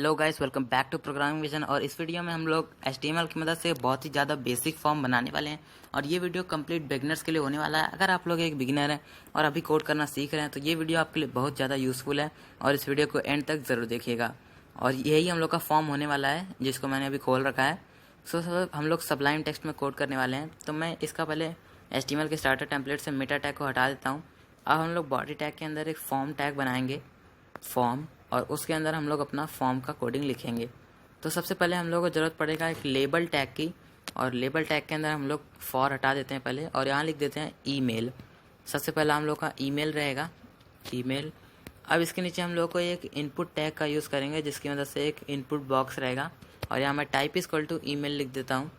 Hello guys, welcome back to programming vision. और इस video में हम लोग HTML की मदद से बहुत ही ज़्यादा बेसिक फॉर्म बनाने वाले हैं। और ये वीडियो कंप्लीट बिगिनर्स के लिए होने वाला है। अगर आप लोग एक बिगिनर हैं और अभी कोड करना सीख रहे हैं तो ये वीडियो आपके लिए बहुत ज़्यादा यूज़फुल है और इस वीडियो को एंड तक ज़रूर देखिएगा। और यही हम लोग का फॉर्म होने वाला है जिसको मैंने अभी खोल रखा है। हम लोग सबलाइन टेक्स्ट में कोड करने वाले हैं। तो मैं इसका पहले HTML के स्टार्टर टेम्पलेट से मेटा टैग को हटा देता हूँ। अब हम लोग बॉडी टैग के अंदर एक फॉर्म टैग बनाएंगे, फॉर्म, और उसके अंदर हम लोग अपना फॉर्म का कोडिंग लिखेंगे। तो सबसे पहले हम लोग को ज़रूरत पड़ेगा एक लेबल टैग की, और लेबल टैग के अंदर हम लोग फॉर हटा देते हैं पहले और यहाँ लिख देते हैं ईमेल। सबसे पहला हम लोग का ईमेल रहेगा, ईमेल। अब इसके नीचे हम लोग को एक इनपुट टैग का यूज़ करेंगे जिसकी मदद से एक इनपुट बॉक्स रहेगा, और यहाँ मैं टाइप इक्वल टू ईमेल लिख देता हूँ।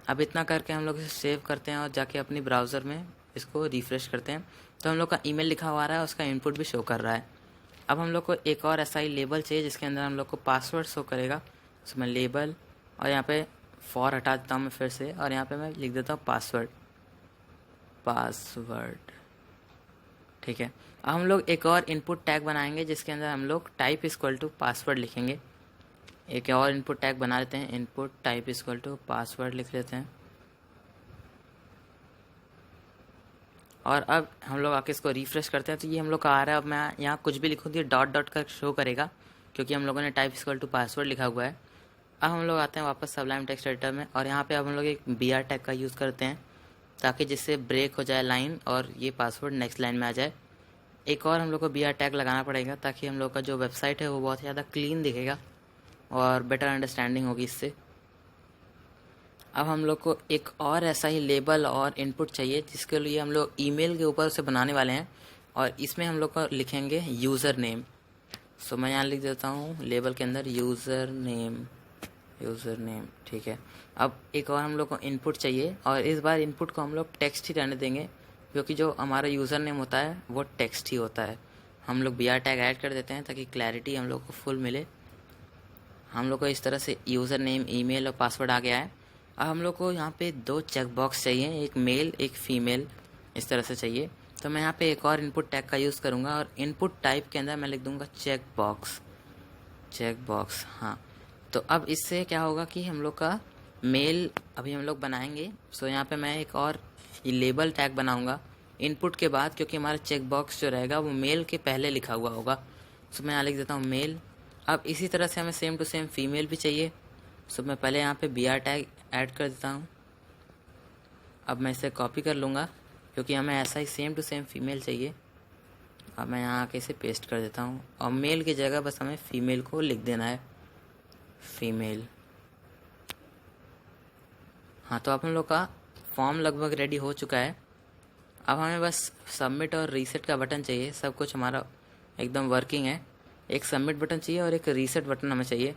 अब इतना करके हम लोग इसे सेव करते हैं और जाके अपनी ब्राउज़र में इसको रिफ़्रेश करते हैं। तो हम लोग का ईमेल लिखा हुआ रहा है, उसका इनपुट भी शो कर रहा है। अब हम लोग को एक और ऐसा ही लेबल चाहिए जिसके अंदर हम लोग को पासवर्ड शो करेगा। उसमें लेबल, और यहाँ पे फॉर हटा देता हूँ मैं फिर से, और यहाँ पे मैं लिख देता हूँ पासवर्ड, पासवर्ड। ठीक है। अब हम लोग एक और इनपुट टैग बनाएंगे जिसके अंदर हम लोग टाइप इक्वल टू पासवर्ड लिखेंगे। एक और इनपुट टैग बना लेते हैं, input type equal to password लिख लेते हैं। और अब हम लोग आके इसको रिफ्रेश करते हैं तो ये हम लोग का आ रहा है। अब मैं यहाँ कुछ भी लिखूँ तो ये डॉट डॉट का शो करेगा क्योंकि हम लोगों ने टाइप इक्वल टू पासवर्ड लिखा हुआ है। अब हम लोग आते हैं वापस सबलाइन टेक्स्ट एडिटर में, और यहाँ पे अब हम लोग एक BR टैग का यूज़ करते हैं ताकि जिससे ब्रेक हो जाए लाइन और ये पासवर्ड नेक्स्ट लाइन में आ जाए। एक और हम लोग को BR टैग लगाना पड़ेगा ताकि हम लोग का जो वेबसाइट है वो बहुत ही ज़्यादा क्लीन दिखेगा और बेटर अंडरस्टैंडिंग होगी इससे। अब हम लोग को एक और ऐसा ही लेबल और इनपुट चाहिए जिसके लिए हम लोग ईमेल के ऊपर उसे बनाने वाले हैं, और इसमें हम लोग को लिखेंगे यूज़र नेम। सो मैं यहाँ लिख देता हूँ लेबल के अंदर यूज़र नेम, यूज़र नेम। ठीक है। अब एक और हम लोग को इनपुट चाहिए, और इस बार इनपुट को हम लोग टेक्स्ट ही रहने देंगे क्योंकि जो हमारा यूज़र नेम होता है वो टेक्स्ट ही होता है। हम लोग BR टैग ऐड कर देते हैं ताकि क्लैरिटी हम लोग को फुल मिले। हम लोग को इस तरह से यूज़र नेम, ईमेल और पासवर्ड आ गया है। अब हम लोग को यहाँ पे 2 चेक बॉक्स चाहिए, एक मेल एक फीमेल, इस तरह से चाहिए। तो मैं यहाँ पे एक और इनपुट टैग का यूज़ करूँगा और इनपुट टाइप के अंदर मैं लिख दूँगा चेक बॉक्स, चेक बॉक्स। हाँ, तो अब इससे क्या होगा कि हम लोग का मेल अभी हम लोग बनाएंगे। सो यहाँ पे मैं एक और लेबल टैग बनाऊँगा इनपुट के बाद, क्योंकि हमारा चेक बॉक्स जो रहेगा वो मेल के पहले लिखा हुआ होगा। सो मैं यहाँ लिख देता हूँ मेल। अब इसी तरह से हमें सेम टू सेम फीमेल भी चाहिए। सो मैं पहले यहाँ पे BR टैग ऐड कर देता हूँ। अब मैं इसे कॉपी कर लूँगा क्योंकि हमें ऐसा ही सेम टू सेम फीमेल चाहिए। अब मैं यहाँ आके इसे पेस्ट कर देता हूँ, और मेल की जगह बस हमें फीमेल को लिख देना है, फीमेल। हाँ, तो अब हम लोग का फॉर्म लगभग रेडी हो चुका है। अब हमें बस सबमिट और रीसेट का बटन चाहिए। सब कुछ हमारा एकदम वर्किंग है। एक सबमिट बटन चाहिए और एक रीसेट बटन हमें चाहिए।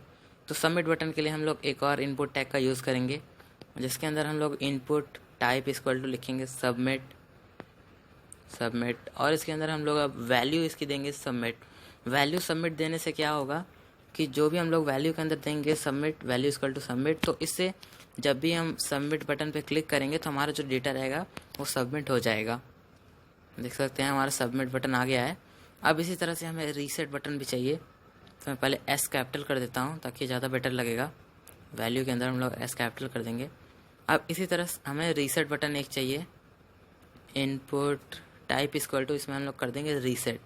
तो सबमिट बटन के लिए हम लोग एक और इनपुट टैग का यूज़ करेंगे जिसके अंदर हम लोग इनपुट टाइप इक्वल टू लिखेंगे सबमिट, सबमिट, और इसके अंदर हम लोग अब वैल्यू इसकी देंगे सबमिट। वैल्यू सबमिट देने से क्या होगा कि जो भी हम लोग वैल्यू के अंदर देंगे submit, value equal to submit, तो इससे जब भी हम सबमिट बटन पे क्लिक करेंगे तो हमारा जो डेटा रहेगा वो सबमिट हो जाएगा। देख सकते हैं हमारा सबमिट बटन आ गया है। अब इसी तरह से हमें रीसेट बटन भी चाहिए। तो मैं पहले S कैपिटल कर देता हूँ ताकि ज़्यादा बेटर लगेगा। वैल्यू के अंदर हम लोग S कैपिटल कर देंगे। अब इसी तरह हमें रीसेट बटन एक चाहिए, इनपुट टाइप इक्वल टू, इसमें हम लोग कर देंगे reset.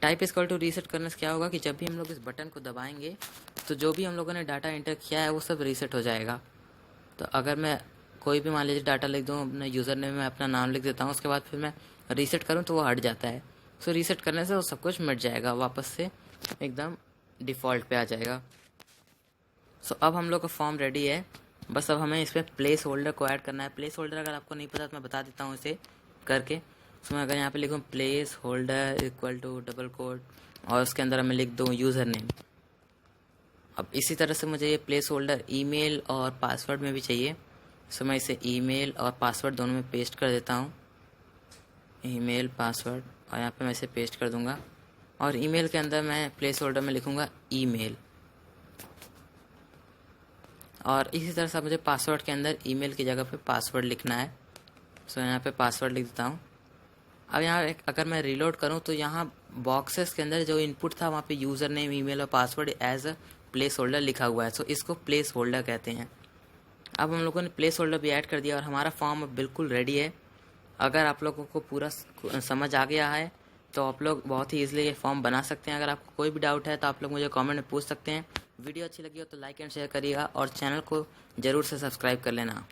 Type equal to reset करने से क्या होगा कि जब भी हम लोग इस बटन को दबाएंगे तो जो भी हम लोगों ने डाटा एंटर किया है वो सब रीसेट हो जाएगा। तो अगर मैं कोई भी मान लीजिए डाटा लिख दूँ, अपने यूज़र नेम में अपना नाम लिख देता हूँ, उसके बाद फिर मैं रीसेट करूँ तो वो हट जाता है। सो रीसेट करने से वो सब कुछ मिट जाएगा, वापस से एकदम डिफ़ॉल्ट पे आ जाएगा। सो अब हम लोग का फॉर्म रेडी है। बस अब हमें इसमें प्लेस होल्डर को ऐड करना है। प्लेस होल्डर अगर आपको नहीं पता तो मैं बता देता हूँ इसे करके। सो मैं अगर यहाँ पे लिखूँ place holder equal to double quote, और उसके अंदर मैं लिख दूँ यूज़र नेम। अब इसी तरह से मुझे ये प्लेस होल्डर ईमेल और पासवर्ड में भी चाहिए। सो मैं इसे ईमेल और पासवर्ड दोनों में पेस्ट कर देता हूँ, ईमेल पासवर्ड, और यहाँ पे मैं इसे पेस्ट कर दूँगा। और ईमेल के अंदर मैं प्लेस होल्डर में लिखूँगा ईमेल, और इसी तरह से मुझे पासवर्ड के अंदर ईमेल की जगह पे पासवर्ड लिखना है। सो यहाँ पे पासवर्ड लिख देता हूँ। अब यहाँ अगर मैं रीलोड करूँ तो यहाँ बॉक्सेस के अंदर जो इनपुट था वहाँ पे यूज़र नेम, ईमेल और password as a place holder लिखा हुआ है। सो इसको प्लेस होल्डर कहते हैं। अब हम लोगों ने प्लेस होल्डर भी ऐड कर दिया और हमारा फॉर्म अब बिल्कुल रेडी है। अगर आप लोगों को पूरा समझ आ गया है तो आप लोग बहुत ही ईजिली ये फॉर्म बना सकते हैं। अगर आपको कोई भी डाउट है तो आप लोग मुझे कमेंट में पूछ सकते हैं। वीडियो अच्छी लगी हो तो लाइक एंड शेयर करिएगा और चैनल को ज़रूर से सब्सक्राइब कर लेना।